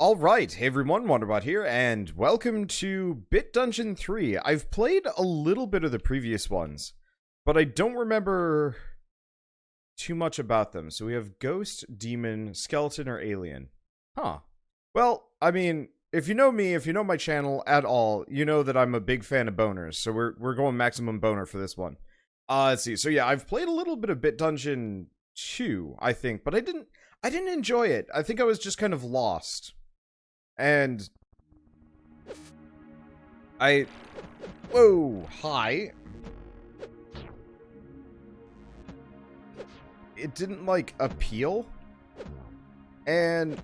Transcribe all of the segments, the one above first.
Alright, hey everyone, Wanderbot here, and welcome to bitDungeonIII. I've played a little bit of the previous ones, but I don't remember too much about them. So we have Ghost, Demon, Skeleton, or Alien. Huh. Well, I mean, if you know me, if you know my channel at all, you know that I'm a big fan of boners, so we're going maximum boner for this one. Let's see, so yeah, I've played a little bit of bitDungeon II, I think, but I didn't enjoy it. I think I was just kind of lost. And whoa, hi. It didn't, like, appeal. And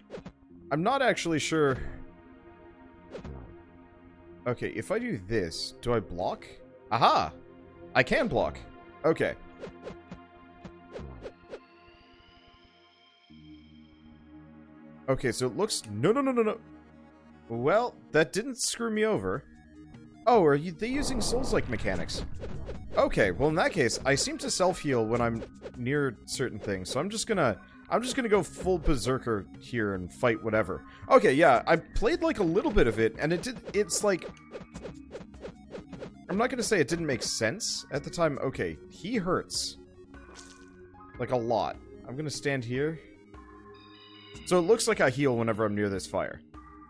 I'm not actually sure. Okay, if I do this, do I block? Aha! I can block. Okay. Okay, so it looks... No. Well, that didn't screw me over. Oh, are they using Souls-like mechanics? Okay, well in that case, I seem to self-heal when I'm near certain things, so I'm just gonna go full berserker here and fight whatever. Okay, yeah, I played like a little bit of it, and it's like... I'm not gonna say it didn't make sense at the time. Okay, he hurts. Like a lot. I'm gonna stand here. So it looks like I heal whenever I'm near this fire.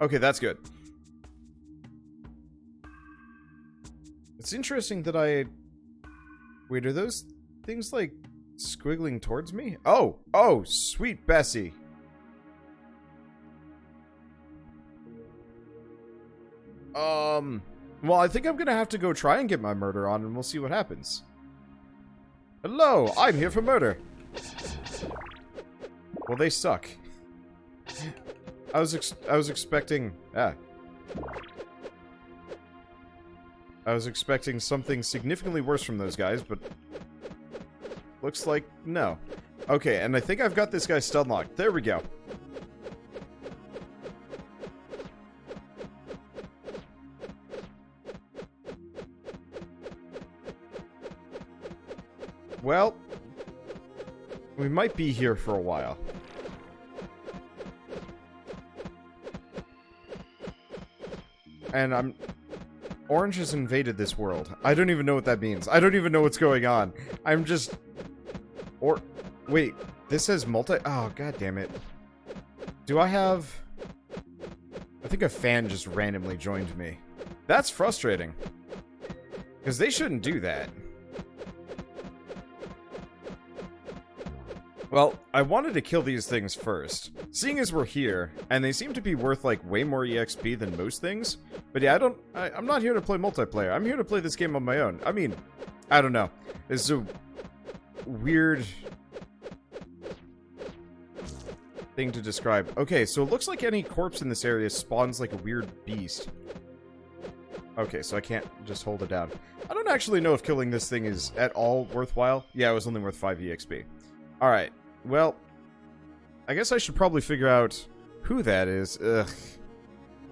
Okay, that's good. It's interesting that Wait, are those things, like, squiggling towards me? Oh! Oh, sweet Bessie! Well, I think I'm gonna have to go try and get my murder on, and we'll see what happens. Hello! I'm here for murder! Well, they suck. I was expecting... I was expecting something significantly worse from those guys, but... looks like no. Okay, and I think I've got this guy stun locked. There we go. Well... we might be here for a while. And Orange has invaded this world. I don't even know what that means. I don't even know what's going on. I'm just... wait, this says multi... oh, god damn it. Do I have... I think a fan just randomly joined me. That's frustrating. Because they shouldn't do that. Well, I wanted to kill these things first. Seeing as we're here, and they seem to be worth, like, way more EXP than most things. But yeah, I'm not here to play multiplayer. I'm here to play this game on my own. I mean, I don't know. It's a weird thing to describe. Okay, so it looks like any corpse in this area spawns like a weird beast. Okay, so I can't just hold it down. I don't actually know if killing this thing is at all worthwhile. Yeah, it was only worth 5 EXP. Alright, well, I guess I should probably figure out who that is. Ugh.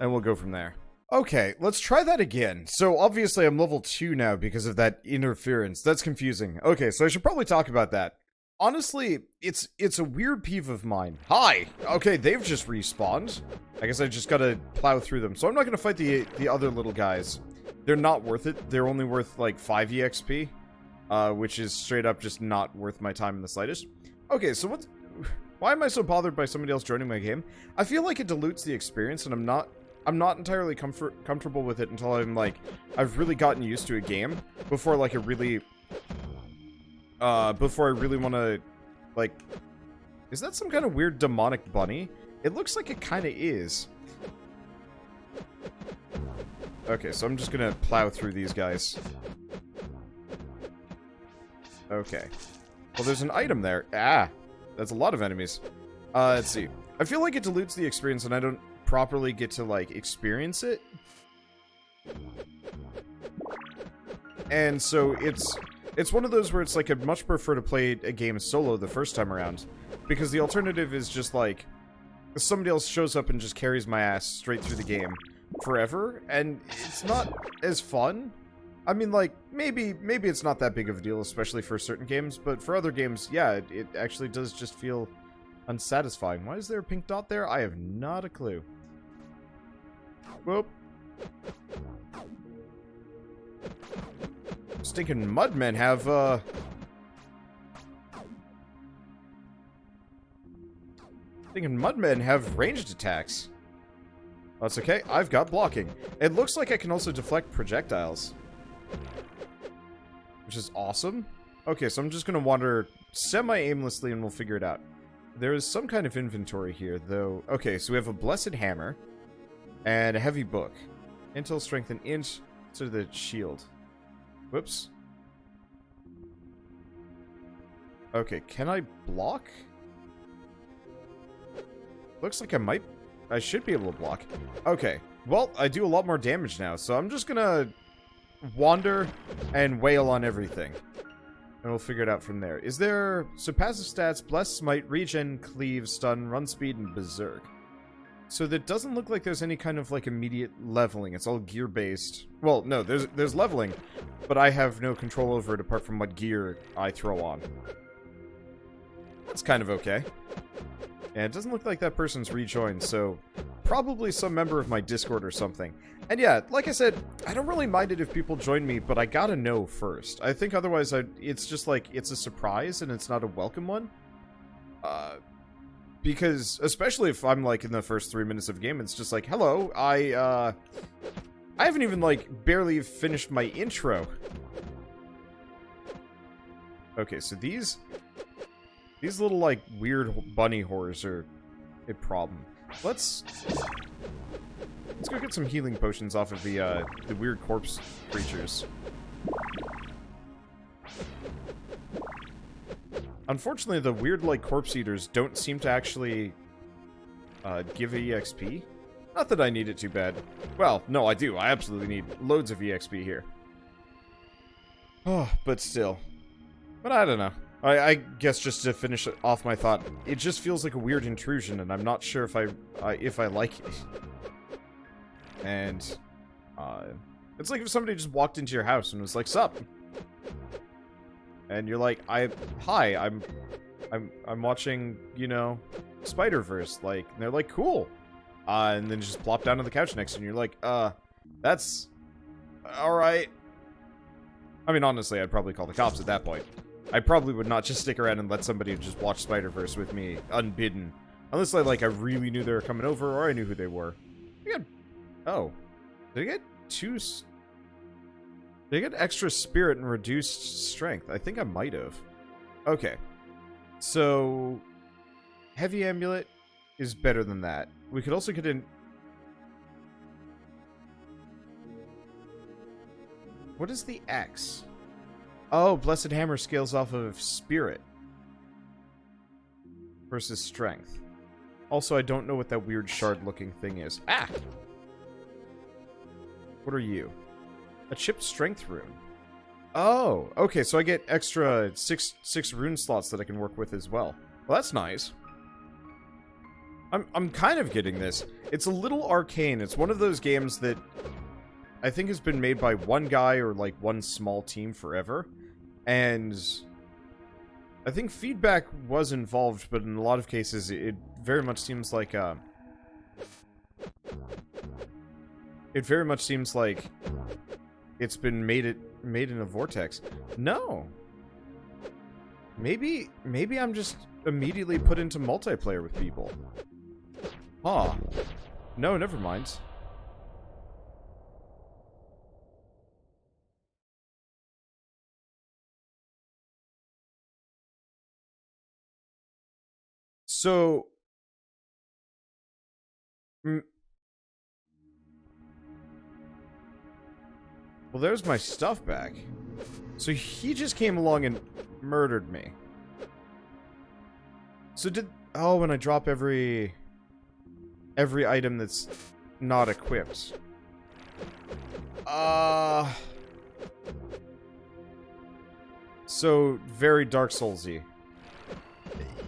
And we'll go from there. Okay, let's try that again. So, obviously I'm level 2 now because of that interference. That's confusing. Okay, so I should probably talk about that. Honestly, it's a weird peeve of mine. Hi! Okay, they've just respawned. I guess I just gotta plow through them. So I'm not gonna fight the other little guys. They're not worth it. They're only worth, like, 5 EXP. Which is straight up just not worth my time in the slightest. Okay, so why am I so bothered by somebody else joining my game? I feel like it dilutes the experience, and I'm not entirely comfortable with it until I've really gotten used to a game before, like, before I really want to, like, is that some kind of weird demonic bunny? It looks like it kind of is. Okay, so I'm just gonna plow through these guys. Okay. Well, there's an item there. Ah! That's a lot of enemies. Let's see. I feel like it dilutes the experience and I don't properly get to, like, experience it. And so it's one of those where it's like I'd much prefer to play a game solo the first time around. Because the alternative is just like somebody else shows up and just carries my ass straight through the game forever. And it's not as fun. I mean, like, maybe it's not that big of a deal, especially for certain games, but for other games, yeah, it actually does just feel unsatisfying. Why is there a pink dot there? I have not a clue. Whoop. Stinking mudmen have, Stinking mudmen have ranged attacks. That's okay. I've got blocking. It looks like I can also deflect projectiles. Which is awesome. Okay, so I'm just going to wander semi-aimlessly and we'll figure it out. There is some kind of inventory here, though. Okay, so we have a blessed hammer and a heavy book. Intel strength an inch to the shield. Whoops. Okay, can I block? Looks like I should be able to block. Okay, well, I do a lot more damage now, so I'm just gonna wander and wail on everything. And we'll figure it out from there. Is there... So passive stats, Bless, Smite, Regen, Cleave, Stun, Run Speed, and Berserk. So that doesn't look like there's any kind of, like, immediate leveling. It's all gear-based. Well, no, there's leveling, but I have no control over it apart from what gear I throw on. That's kind of okay. And it doesn't look like that person's rejoined, so probably some member of my Discord or something. And yeah, like I said, I don't really mind it if people join me, but I gotta know first. I think otherwise it's just like, it's a surprise and it's not a welcome one. Because, especially if I'm like in the first 3 minutes of game, it's just like, hello, I haven't even like barely finished my intro. Okay, so these little, like, weird bunny whores are a problem. Let's go get some healing potions off of the weird corpse creatures. Unfortunately, the weird, like, corpse eaters don't seem to actually give EXP. Not that I need it too bad. Well, no, I do. I absolutely need loads of EXP here. Oh, but still. But I don't know. I guess just to finish off my thought, it just feels like a weird intrusion, and I'm not sure if I like it. And it's like if somebody just walked into your house and was like, "Sup?" And you're like, "Hi, I'm watching, you know, Spider-Verse." Like, and they're like, "Cool," and then just plop down on the couch next to you, and you're like, that's all right." I mean, honestly, I'd probably call the cops at that point. I probably would not just stick around and let somebody just watch Spider-Verse with me unbidden. Unless, I really knew they were coming over, or I knew who they were. Oh. Did I get two... Did I get extra spirit and reduced strength? I think I might have. Okay. So... Heavy amulet is better than that. We could also get in... What is the X? Oh, Blessed Hammer scales off of Spirit versus Strength. Also, I don't know what that weird shard-looking thing is. Ah! What are you? A chipped Strength rune. Oh, okay, so I get extra six rune slots that I can work with as well. Well, that's nice. I'm kind of getting this. It's a little arcane. It's one of those games that I think has been made by one guy or, like, one small team forever. And I think feedback was involved, but in a lot of cases, it very much seems like, it very much seems like it's been made in a vortex. No. Maybe I'm just immediately put into multiplayer with people. Huh. No, never mind. So, well, there's my stuff back. So he just came along and murdered me. So oh, when I drop every item that's not equipped. So, very Dark Souls-y.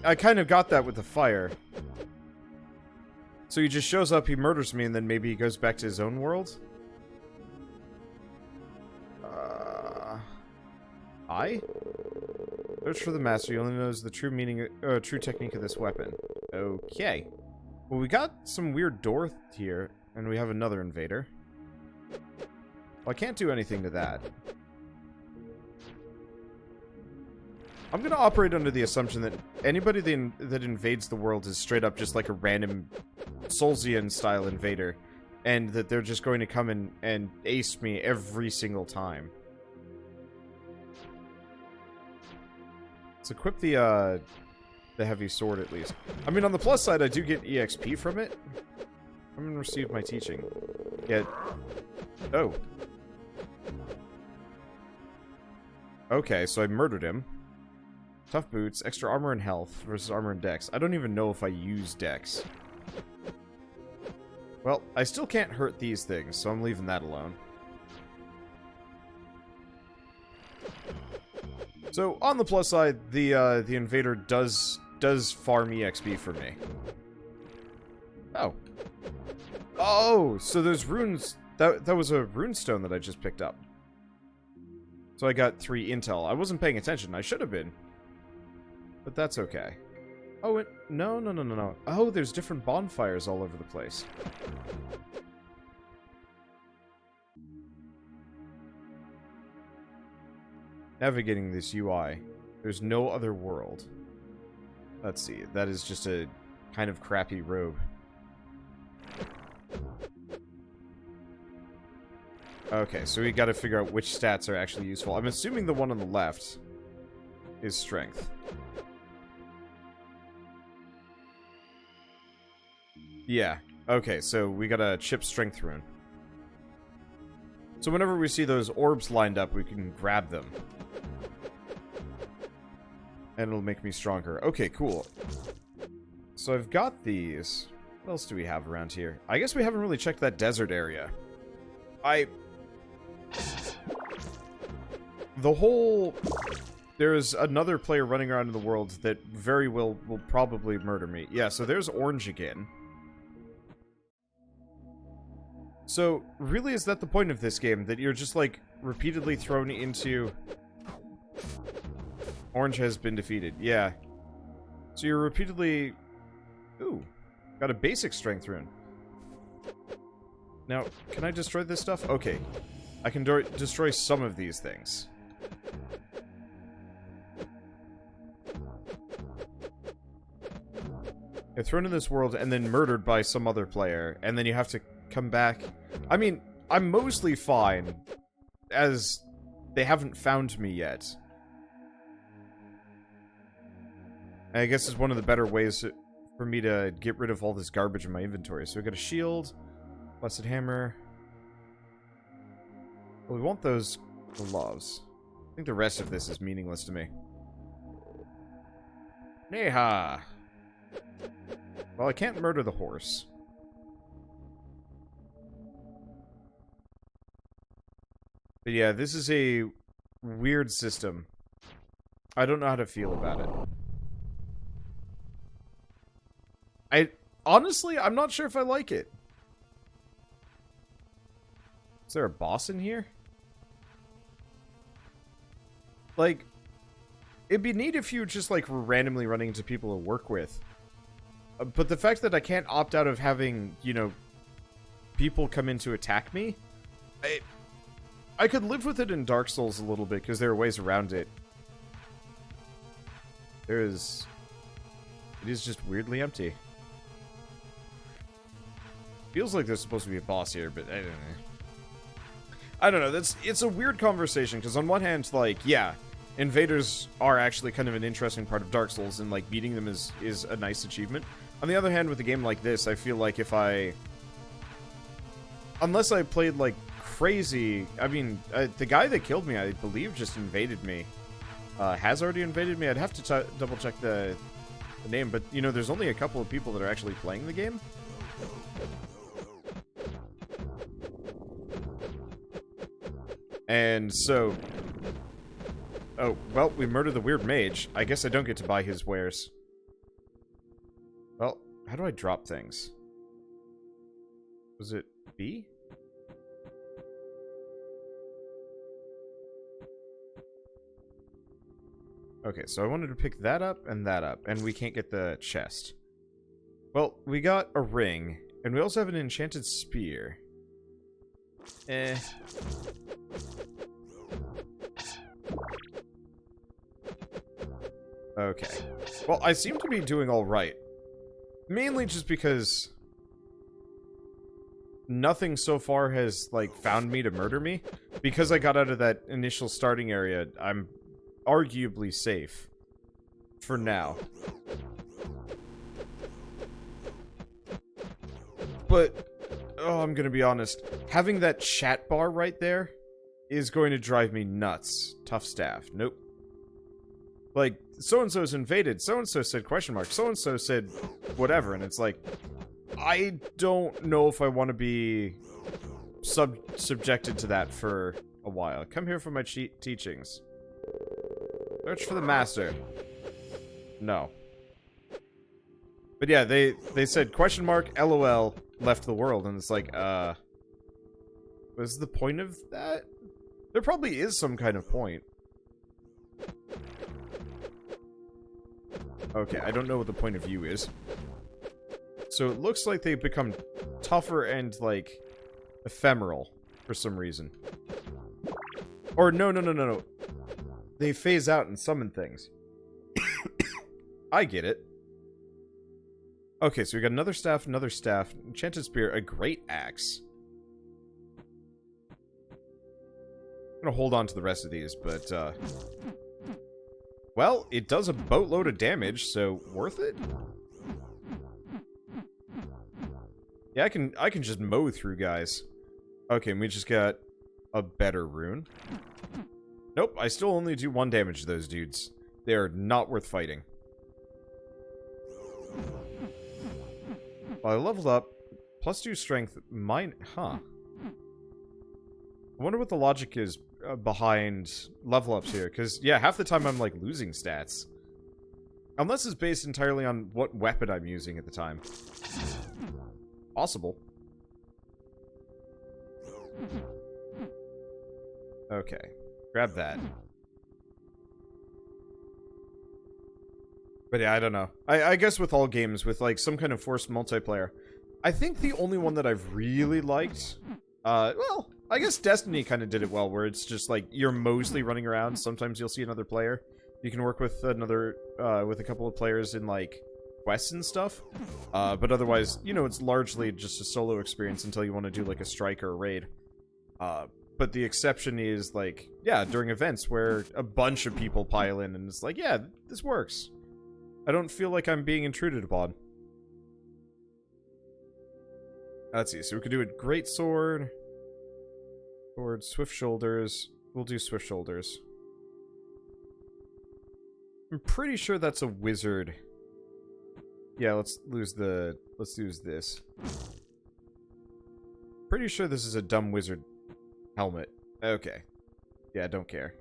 I kind of got that with the fire. So he just shows up, he murders me, and then maybe he goes back to his own world? Search for the master. He only knows the true meaning, true technique of this weapon. Okay. Well, we got some weird door here. And we have another invader. Well, I can't do anything to that. I'm going to operate under the assumption that anybody that invades the world is straight up just like a random Soulsian-style invader. And that they're just going to come in and ace me every single time. Let's equip the heavy sword at least. I mean, on the plus side, I do get EXP from it. I'm going to receive my teaching. Yeah. Oh. Okay, so I murdered him. Tough boots, extra armor and health versus armor and dex. I don't even know if I use dex. Well, I still can't hurt these things, so I'm leaving that alone. So, on the plus side, the invader does farm EXP for me. Oh. Oh, so there's runes. That was a runestone that I just picked up. So I got 3 intel. I wasn't paying attention. I should have been. But that's okay. Oh, no. Oh, there's different bonfires all over the place. Navigating this UI. There's no other world. Let's see. That is just a kind of crappy robe. Okay, so we gotta figure out which stats are actually useful. I'm assuming the one on the left is strength. Yeah. Okay, so we got a chip strength rune. So whenever we see those orbs lined up, we can grab them. And it'll make me stronger. Okay, cool. So I've got these. What else do we have around here? I guess we haven't really checked that desert area. There's another player running around in the world that very well will probably murder me. Yeah, so there's Orange again. So, really, is that the point of this game? That you're just, like, repeatedly thrown into... Orange has been defeated. Yeah. So you're repeatedly... Ooh. Got a basic strength rune. Now, can I destroy this stuff? Okay. I can destroy some of these things. You're thrown in this world and then murdered by some other player, and then you have to come back. I mean, I'm mostly fine, as they haven't found me yet. And I guess it's one of the better ways for me to get rid of all this garbage in my inventory. So we got a shield, blessed hammer. Well, we want those gloves. I think the rest of this is meaningless to me. Neha! Well, I can't murder the horse. But yeah, this is a weird system. I don't know how to feel about it. Honestly, I'm not sure if I like it. Is there a boss in here? Like, it'd be neat if you just, like, were randomly running into people to work with. But the fact that I can't opt out of having, you know, people come in to attack me, I could live with it in Dark Souls a little bit, because there are ways around it. It is just weirdly empty. Feels like there's supposed to be a boss here, but I don't know. It's a weird conversation, because on one hand, like, yeah, invaders are actually kind of an interesting part of Dark Souls, and, like, beating them is a nice achievement. On the other hand, with a game like this, I feel like if unless I played, like, crazy... I mean, the guy that killed me, I believe, just invaded me. Has already invaded me. I'd have to double-check the name, but, you know, there's only a couple of people that are actually playing the game. And so... Oh, well, we murdered the weird mage. I guess I don't get to buy his wares. Well, how do I drop things? Was it B? Okay, so I wanted to pick that up, and we can't get the chest. Well, we got a ring, And we also have an enchanted spear. Eh. Okay. Well, I seem to be doing alright. Mainly just because nothing so far has, like, found me to murder me. Because I got out of that initial starting area, I'm arguably safe. For now. But, oh, I'm gonna be honest. Having that chat bar right there is going to drive me nuts. Tough staff. Nope. Like, so-and-so's invaded. So-and-so said question mark. So-and-so said whatever. And it's like, I don't know if I want to be subjected to that for a while. Come here for my teachings. Search for the master. No. But yeah, they said question mark, LOL, left the world. And it's like, what's the point of that? There probably is some kind of point. Okay, I don't know what the point of view is. So it looks like they've become tougher and, like, ephemeral for some reason. Or no. They phase out and summon things. I get it. Okay, so we got another staff, enchanted spear, a great axe. I'm gonna hold on to the rest of these, but, well, it does a boatload of damage, so worth it? Yeah, I can just mow through guys. Okay, and we just got a better rune. Nope, I still only do 1 damage to those dudes. They are not worth fighting. Well, I leveled up. +2 strength. Mine... Huh. I wonder what the logic is behind level ups here. Because, yeah, half the time I'm, like, losing stats. Unless it's based entirely on what weapon I'm using at the time. Possible. Okay. Grab that. But yeah, I don't know. I guess with all games, with like some kind of forced multiplayer, I think the only one that I've really liked, well, I guess Destiny kind of did it well, where it's just like, you're mostly running around, sometimes you'll see another player. You can work with another, with a couple of players in like, quests and stuff. But otherwise, you know, it's largely just a solo experience until you want to do like a strike or a raid. But the exception is like, yeah, during events where a bunch of people pile in and it's like, yeah, this works. I don't feel like I'm being intruded upon. Let's see, so we could do a great sword. Sword, swift shoulders. We'll do swift shoulders. I'm pretty sure that's a wizard. Yeah, let's use this. Pretty sure this is a dumb wizard helmet. Okay. Yeah, don't care.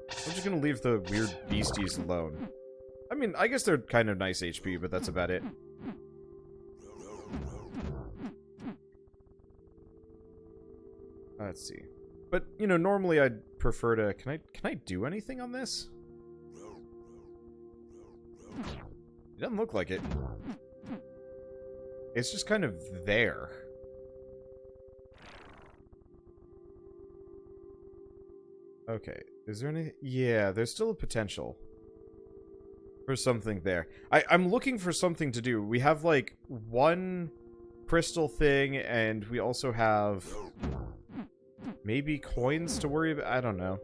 I'm just gonna leave the weird beasties alone. I mean, I guess they're kind of nice HP, but that's about it. Let's see. But, you know, normally I'd prefer to... Can I do anything on this? It doesn't look like it. It's just kind of there. Okay. Is there any... Yeah, there's still a potential for something there. I'm looking for something to do. We have, like, 1 crystal thing, and we also have... maybe coins to worry about? I don't know.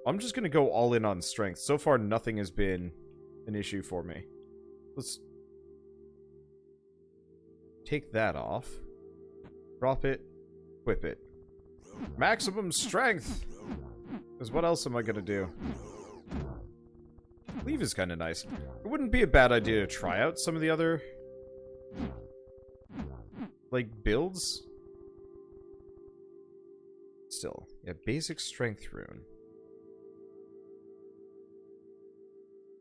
I'm just gonna go all in on strength. So far, nothing has been an issue for me. Let's take that off. Drop it. Equip it. Maximum strength! Because what else am I gonna do? Leave is kind of nice. It wouldn't be a bad idea to try out some of the other... like, builds? Still. Yeah, basic strength rune.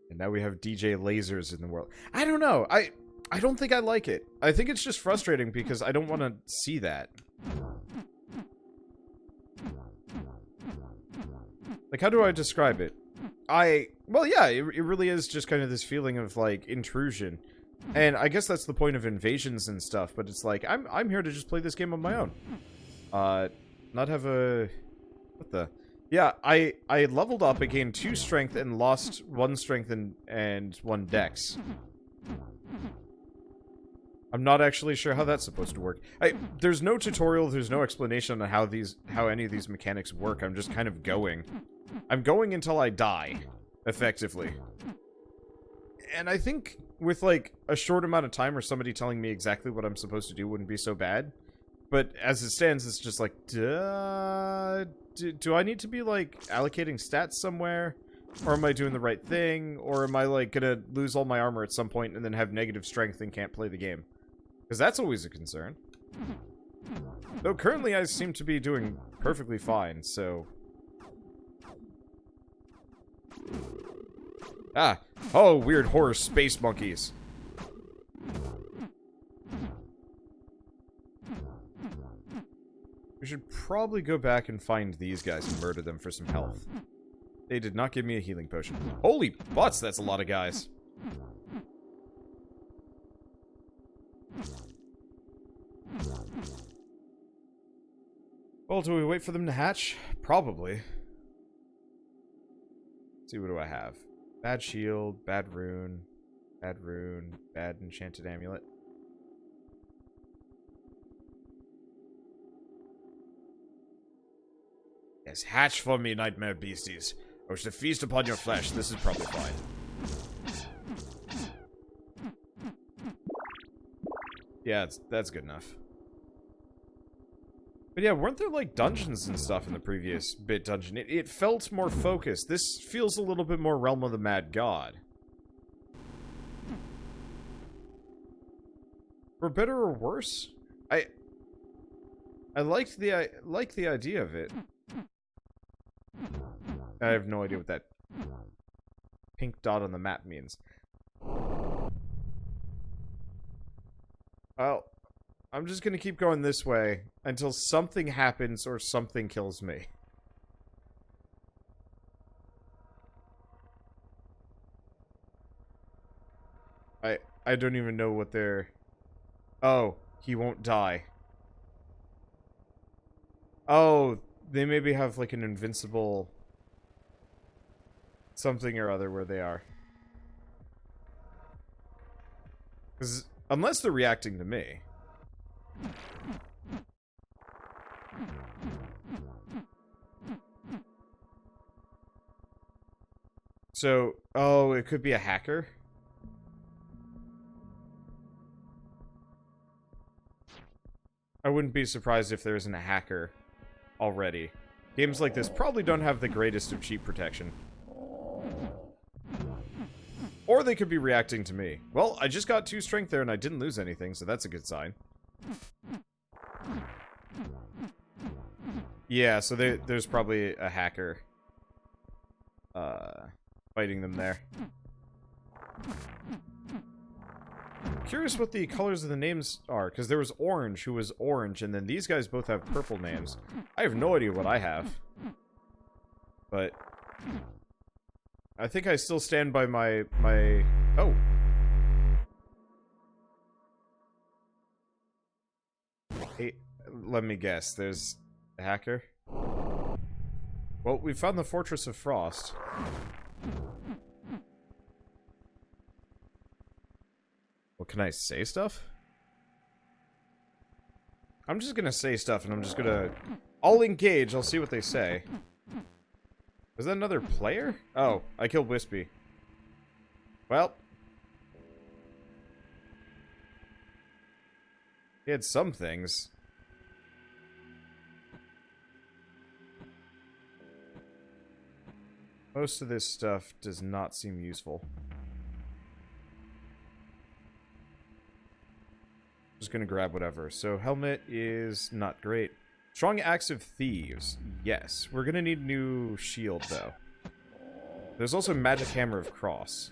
And now we have DJ lasers in the world. I don't know. I don't think I like it. I think it's just frustrating because I don't want to see that. Like, how do I describe it? Well, yeah, it really is just kind of this feeling of, like, intrusion. And I guess that's the point of invasions and stuff, but it's like, I'm here to just play this game on my own. Not have a... What the... Yeah, I leveled up, I gained 2 strength, and lost 1 strength and 1 dex. I'm not actually sure how that's supposed to work. There's no tutorial, there's no explanation on how any of these mechanics work. I'm just kind of going. I'm going until I die, effectively. And I think with, like, a short amount of time or somebody telling me exactly what I'm supposed to do wouldn't be so bad. But as it stands, it's just like, do I need to be, like, allocating stats somewhere? Or am I doing the right thing? Or am I, like, gonna lose all my armor at some point and then have negative strength and can't play the game? Because that's always a concern. Though currently I seem to be doing perfectly fine, so... Ah! Oh, weird horror space monkeys. We should probably go back and find these guys and murder them for some health. They did not give me a healing potion. Holy butts, that's a lot of guys. Well, do we wait for them to hatch? Probably. Let's see, what do I have? Bad shield, bad rune, bad enchanted amulet. Yes, hatch for me, nightmare beasties. I wish to feast upon your flesh. This is probably fine. Yeah, that's good enough. But yeah, weren't there, like, dungeons and stuff in the previous bitDungeon? It felt more focused. This feels a little bit more Realm of the Mad God. For better or worse? I liked the idea of it. I have no idea what that pink dot on the map means. Well, I'm just gonna keep going this way until something happens or something kills me. I don't even know what they're... Oh, he won't die. Oh, they maybe have like an invincible... something or other where they are. 'Cause unless they're reacting to me. So, oh, it could be a hacker? I wouldn't be surprised if there isn't a hacker already. Games like this probably don't have the greatest of cheat protection. Or they could be reacting to me. Well, I just got 2 strength there and I didn't lose anything, so that's a good sign. Yeah, so there's probably a hacker fighting them there. Curious what the colors of the names are, because there was Orange, who was orange, and then these guys both have purple names. I have no idea what I have. But I think I still stand by my... Oh. Hey, let me guess, there's a hacker? Well, we found the Fortress of Frost. Well, can I say stuff? I'm just gonna say stuff, and I'm just gonna... I'll engage, I'll see what they say. Is that another player? Oh, I killed Wispy. Well. He had some things. Most of this stuff does not seem useful. Just gonna grab whatever. So, helmet is not great. Strong Axe of Thieves. Yes. We're gonna need a new shield, though. There's also Magic Hammer of Cross.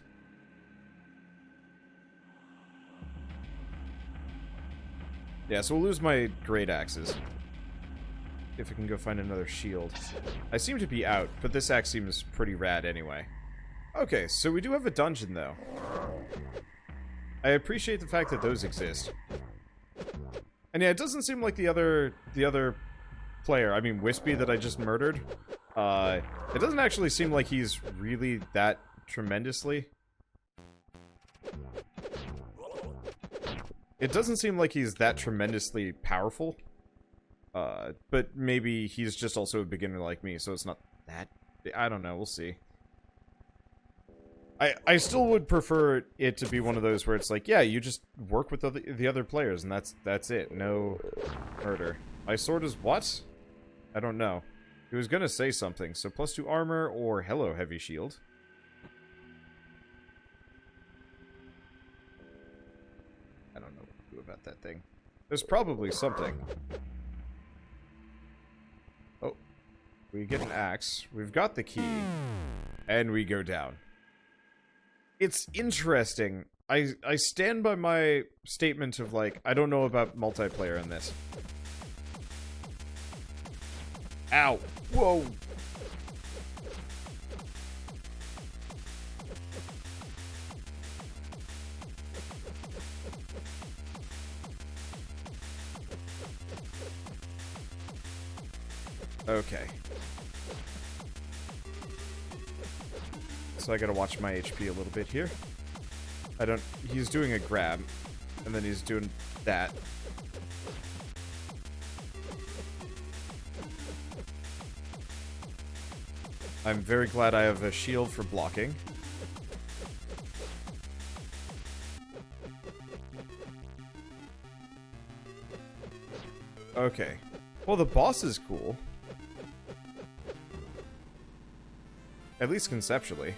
Yeah, so we'll lose my great axes. If I can go find another shield. I seem to be out, but this axe seems pretty rad anyway. Okay, so we do have a dungeon, though. I appreciate the fact that those exist. And yeah, it doesn't seem like the other player, I mean Wispy that I just murdered, it doesn't actually seem like he's really that tremendously. It doesn't seem like he's that tremendously powerful. But maybe he's just also a beginner like me, so it's not that... I don't know, we'll see. I still would prefer it to be one of those where it's like, yeah, you just work with the other players, and that's it. No murder. My sword is what? I don't know. He was gonna say something, so +2 armor or hello, heavy shield. I don't know what to do about that thing. There's probably something. Oh. We get an axe. We've got the key. And we go down. It's interesting. I stand by my statement of, like, I don't know about multiplayer in this. Ow. Whoa. Okay. So I gotta watch my HP a little bit here. He's doing a grab, and then he's doing that. I'm very glad I have a shield for blocking. Okay. Well, the boss is cool. At least conceptually.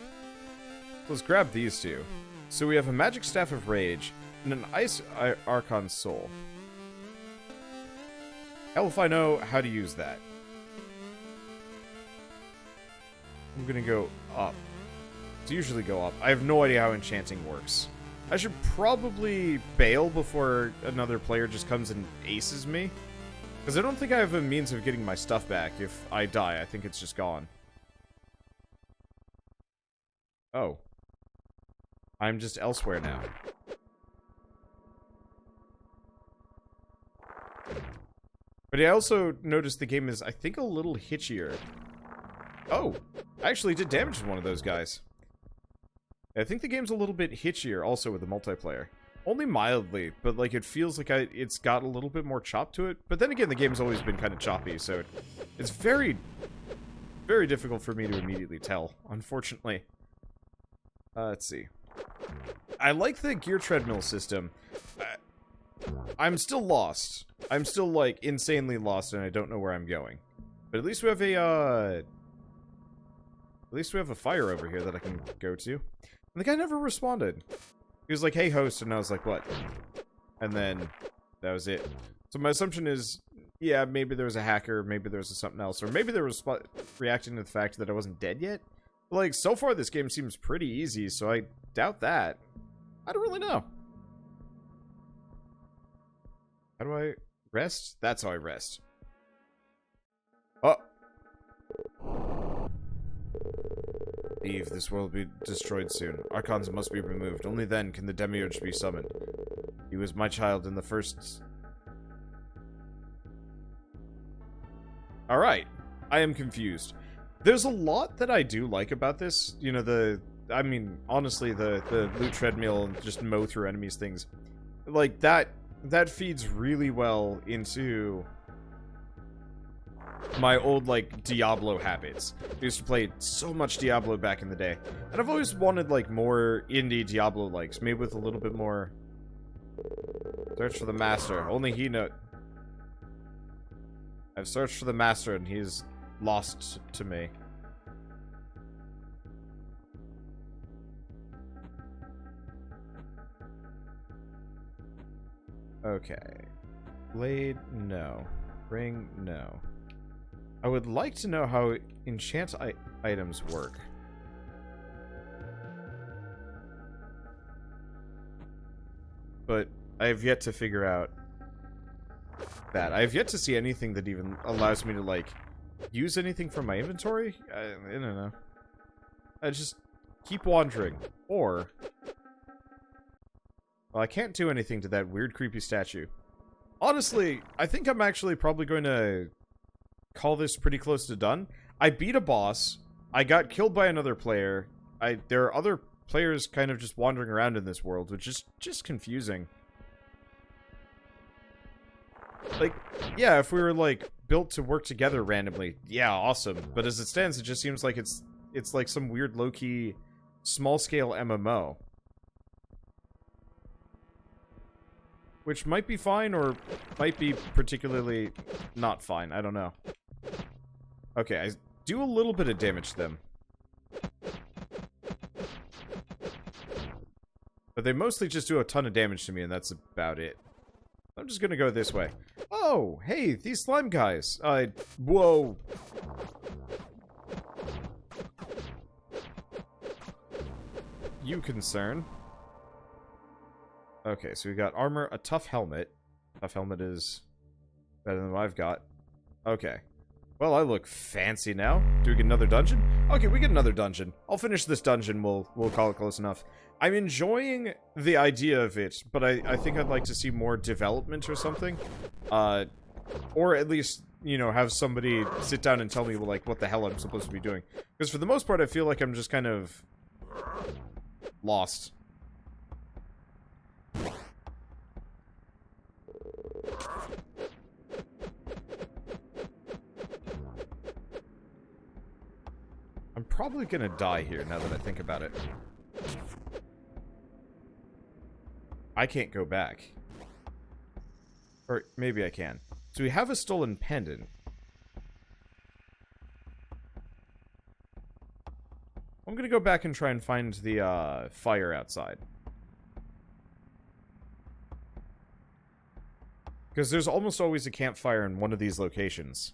Let's grab these two. So we have a Magic Staff of Rage and an Ice Archon Soul. Hell if I know how to use that. I'm gonna go up. It's usually go up. I have no idea how enchanting works. I should probably bail before another player just comes and aces me. Because I don't think I have a means of getting my stuff back if I die. I think it's just gone. Oh. I'm just elsewhere now. But I also noticed the game is, I think, a little hitchier. Oh! I actually did damage to one of those guys. I think the game's a little bit hitchier also with the multiplayer. Only mildly, but like it feels like it's got a little bit more chop to it. But then again, the game's always been kind of choppy, so it's very, very difficult for me to immediately tell, unfortunately. Let's see. I like the gear treadmill system. I'm still lost. I'm still, like, insanely lost, and I don't know where I'm going. But at least we have a, At least we have a fire over here that I can go to. And the guy never responded. He was like, hey, host, and I was like, what? And then, that was it. So my assumption is, yeah, maybe there was a hacker, maybe there was something else, or maybe they were reacting to the fact that I wasn't dead yet. Like, so far this game seems pretty easy, so I doubt that. I don't really know. How do I rest? That's how I rest. Oh! Leave, this world will be destroyed soon. Archons must be removed. Only then can the Demiurge be summoned. He was my child in the first... Alright. I am confused. There's a lot that I do like about this. You know, I mean, honestly, the loot treadmill and just mow through enemies things. Like, that feeds really well into my old, like, Diablo habits. I used to play so much Diablo back in the day. And I've always wanted, like, more indie Diablo-likes. Maybe with a little bit more... Search for the Master. Only he knows... I've searched for the Master and he's lost to me. Okay. Blade, no. Ring, no. I would like to know how enchant items work. But I have yet to figure out that. I have yet to see anything that even allows me to, like, use anything from my inventory? I don't know. I just keep wandering. Or... Well, I can't do anything to that weird, creepy statue. Honestly, I think I'm actually probably going to call this pretty close to done. I beat a boss. I got killed by another player. There are other players kind of just wandering around in this world, which is just confusing. Like, yeah, if we were, like, built to work together randomly, yeah, awesome. But as it stands, it just seems like it's like some weird low-key, small-scale MMO. Which might be fine, or might be particularly not fine. I don't know. Okay, I do a little bit of damage to them. But they mostly just do a ton of damage to me, and that's about it. I'm just gonna go this way. Oh, hey, these slime guys. Whoa. You concern. Okay, so we got armor, a tough helmet. Tough helmet is better than what I've got. Okay. Well, I look fancy now. Do we get another dungeon? Okay, we get another dungeon. I'll finish this dungeon. We'll call it close enough. I'm enjoying the idea of it, but I think I'd like to see more development or something. Or at least, you know, have somebody sit down and tell me, well, like, what the hell I'm supposed to be doing. Because for the most part, I feel like I'm just kind of lost. I'm probably gonna die here now that I think about it. I can't go back. Or maybe I can. So we have a stolen pendant. I'm gonna go back and try and find the fire outside. Because there's almost always a campfire in one of these locations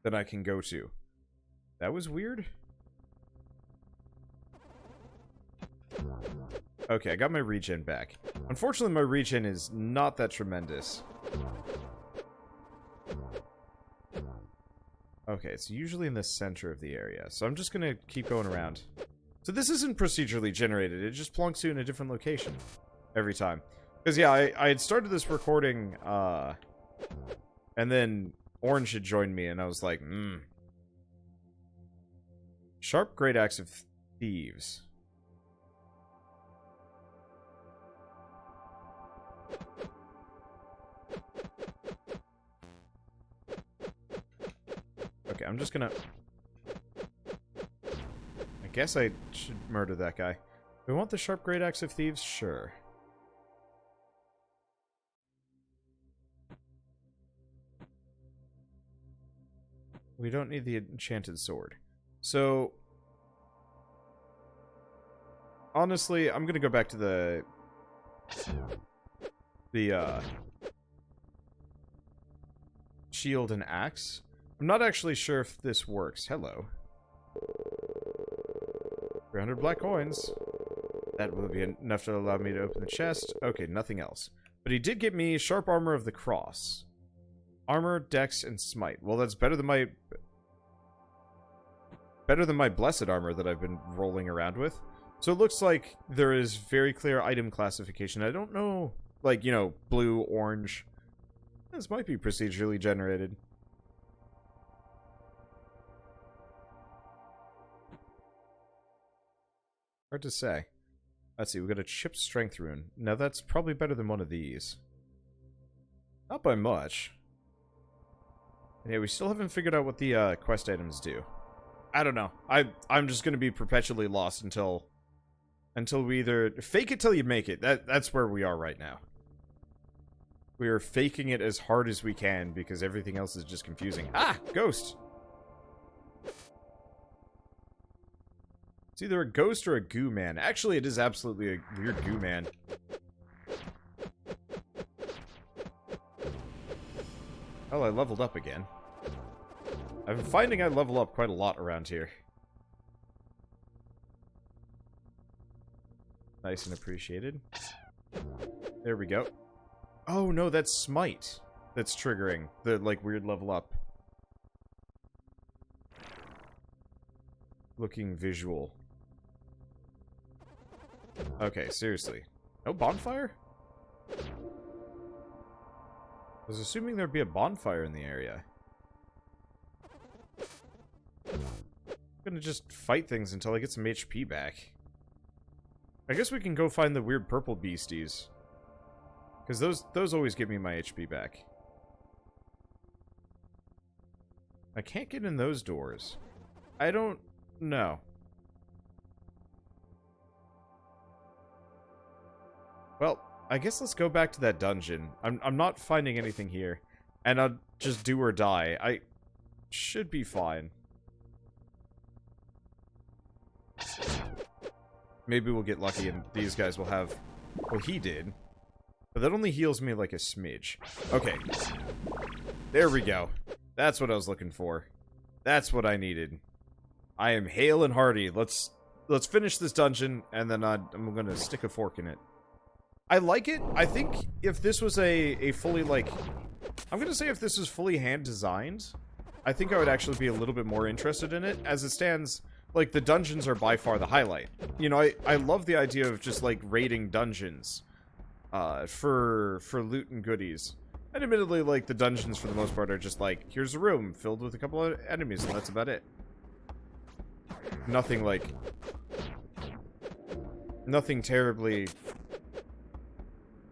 that I can go to. That was weird. Okay, I got my regen back. Unfortunately, my regen is not that tremendous. Okay, it's usually in the center of the area, so I'm just gonna keep going around. So this isn't procedurally generated, it just plonks you in a different location every time. Because, yeah, I had started this recording, and then Orange had joined me, and I was like, Sharp Great Axe of Thieves. Okay, I'm just gonna... I guess I should murder that guy. Do we want the Sharp Great Axe of Thieves? Sure. We don't need the enchanted sword. So... honestly, I'm gonna go back to the shield and axe. I'm not actually sure if this works. Hello. 300 black coins. That will be enough to allow me to open the chest. Okay, nothing else. But he did get me sharp armor of the cross. Armor, dex, and smite. Well, that's better than my blessed armor that I've been rolling around with. So it looks like there is very clear item classification. I don't know, like, you know, blue, orange. This might be procedurally generated. Hard to say. Let's see, we got a chipped strength rune. Now that's probably better than one of these. Not by much. And yeah, we still haven't figured out what the quest items do. I don't know. I'm just gonna be perpetually lost until we either fake it till you make it. That's where we are right now. We are faking it as hard as we can because everything else is just confusing. Ah, ghost. It's either a ghost or a goo man. Actually, it is absolutely a weird goo man. Oh, I leveled up again. I've been finding I level up quite a lot around here. Nice and appreciated. There we go. Oh no, that's smite that's triggering the, like, weird level up. Looking visual. Okay, seriously. No bonfire? I was assuming there'd be a bonfire in the area. I'm gonna just fight things until I get some HP back. I guess we can go find the weird purple beasties. Because those always give me my HP back. I can't get in those doors. I don't know. Well, I guess let's go back to that dungeon. I'm not finding anything here. And I'll just do or die. I should be fine. Maybe we'll get lucky and these guys will have... Well, he did. But that only heals me like a smidge. Okay. There we go. That's what I was looking for. That's what I needed. I am hale and hearty. Let's finish this dungeon, and then I'm gonna stick a fork in it. I like it. I think if this was a fully, like... I'm gonna say if this was fully hand-designed, I think I would actually be a little bit more interested in it. As it stands, like, the dungeons are by far the highlight. You know, I love the idea of just, like, raiding dungeons. For loot and goodies. And admittedly, like, the dungeons for the most part are just like, here's a room filled with a couple of enemies, and that's about it. Nothing, like... Nothing terribly...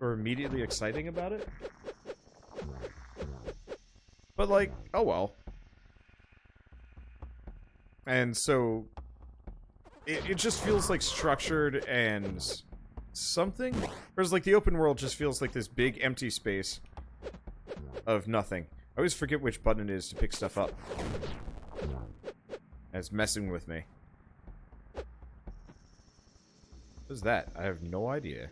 or immediately exciting about it. But, like, oh well. And so... It just feels, like, structured and... something? Whereas, like, the open world just feels like this big empty space of nothing. I always forget which button it is to pick stuff up. And it's messing with me. What is that? I have no idea.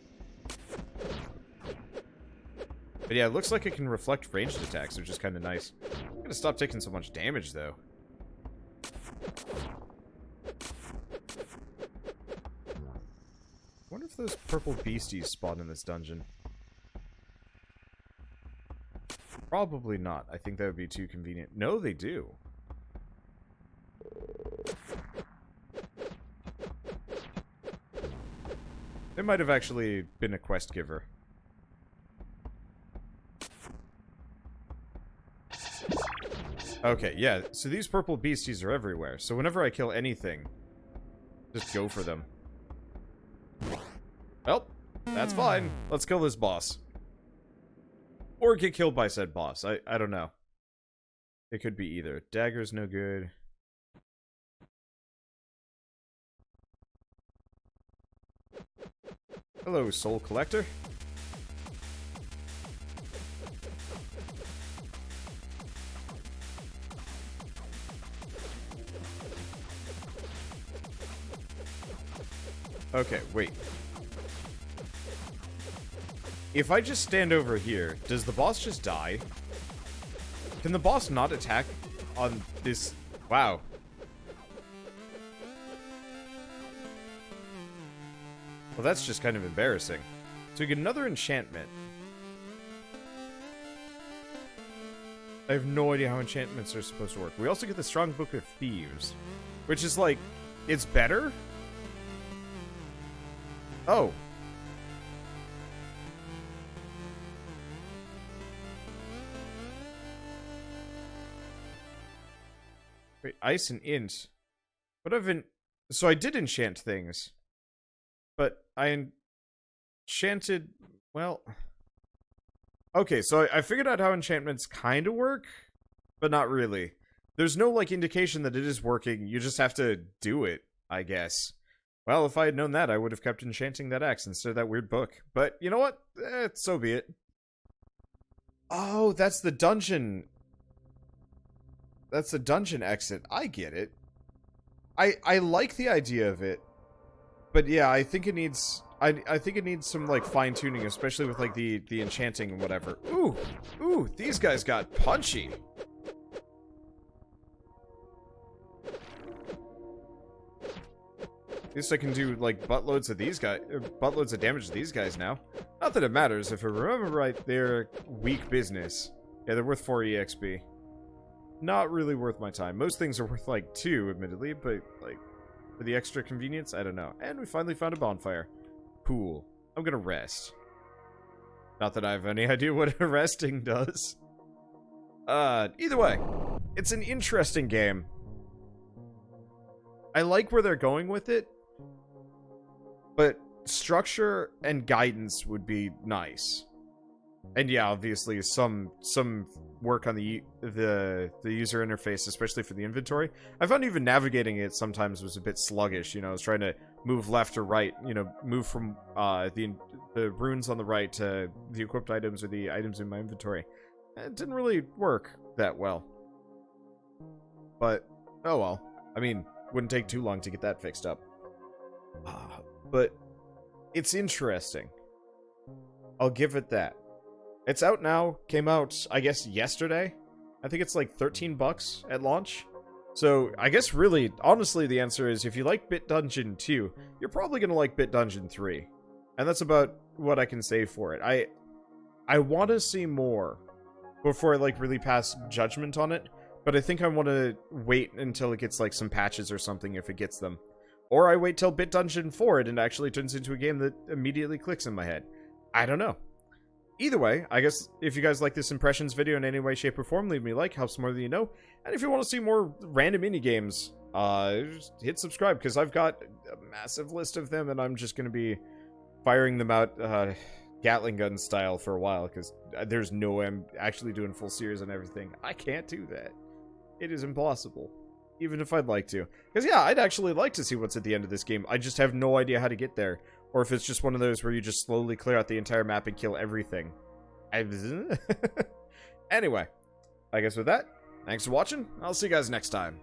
But yeah, it looks like it can reflect ranged attacks, which is kind of nice. I'm gonna stop taking so much damage, though. I wonder if those purple beasties spawn in this dungeon. Probably not. I think that would be too convenient. No, they do. They might have actually been a quest giver. Okay, yeah. So these purple beasties are everywhere. So whenever I kill anything, just go for them. Well, that's fine. Let's kill this boss. Or get killed by said boss. I don't know. It could be either. Dagger's no good. Hello, Soul Collector. Okay, wait. If I just stand over here, does the boss just die? Can the boss not attack on this? Wow. Well, that's just kind of embarrassing. So we get another enchantment. I have no idea how enchantments are supposed to work. We also get the Strong Book of Thieves, which is like, it's better? Oh. Wait, ice and int. What have been... So I did enchant things. But I enchanted... Well... Okay, so I figured out how enchantments kind of work, but not really. There's no, like, indication that it is working. You just have to do it, I guess. Well, if I had known that, I would have kept enchanting that axe instead of that weird book. But, you know what? So be it. Oh, that's the dungeon. That's the dungeon exit. I get it. I like the idea of it. But yeah, I think it needs... I think it needs some, like, fine-tuning, especially with, like, the enchanting and whatever. Ooh! Ooh! These guys got punchy! At least I can do, like, buttloads of these guys... buttloads of damage to these guys now. Not that it matters. If I remember right, they're weak business. Yeah, they're worth 4 EXP. Not really worth my time. Most things are worth, like, 2, admittedly, but, like, for the extra convenience, I don't know. And we finally found a bonfire. Cool. I'm gonna rest. Not that I have any idea what resting does. Either way, it's an interesting game. I like where they're going with it, but structure and guidance would be nice. And yeah, obviously some work on the user interface, especially for the inventory. I found even navigating it sometimes was a bit sluggish. You know, I was trying to move left or right. You know, move from the runes on the right to the equipped items or the items in my inventory. It didn't really work that well. But oh well. I mean, wouldn't take too long to get that fixed up. But it's interesting. I'll give it that. It's out now. Came out, I guess, yesterday. I think it's like $13 at launch. So, I guess really, honestly, the answer is if you like bitDungeon II, you're probably going to like bitDungeon III. And that's about what I can say for it. I want to see more before I, like, really pass judgment on it. But I think I want to wait until it gets, like, some patches or something if it gets them. Or I wait till bitDungeon IV and it actually turns into a game that immediately clicks in my head. I don't know. Either way, I guess if you guys like this impressions video in any way, shape, or form, leave me a like, helps more than you know. And if you want to see more random indie games, just hit subscribe, because I've got a massive list of them, and I'm just going to be firing them out Gatling gun style for a while, because there's no way I'm actually doing full series on everything. I can't do that. It is impossible. Even if I'd like to. Because yeah, I'd actually like to see what's at the end of this game. I just have no idea how to get there. Or if it's just one of those where you just slowly clear out the entire map and kill everything. Anyway, I guess with that, thanks for watching. I'll see you guys next time.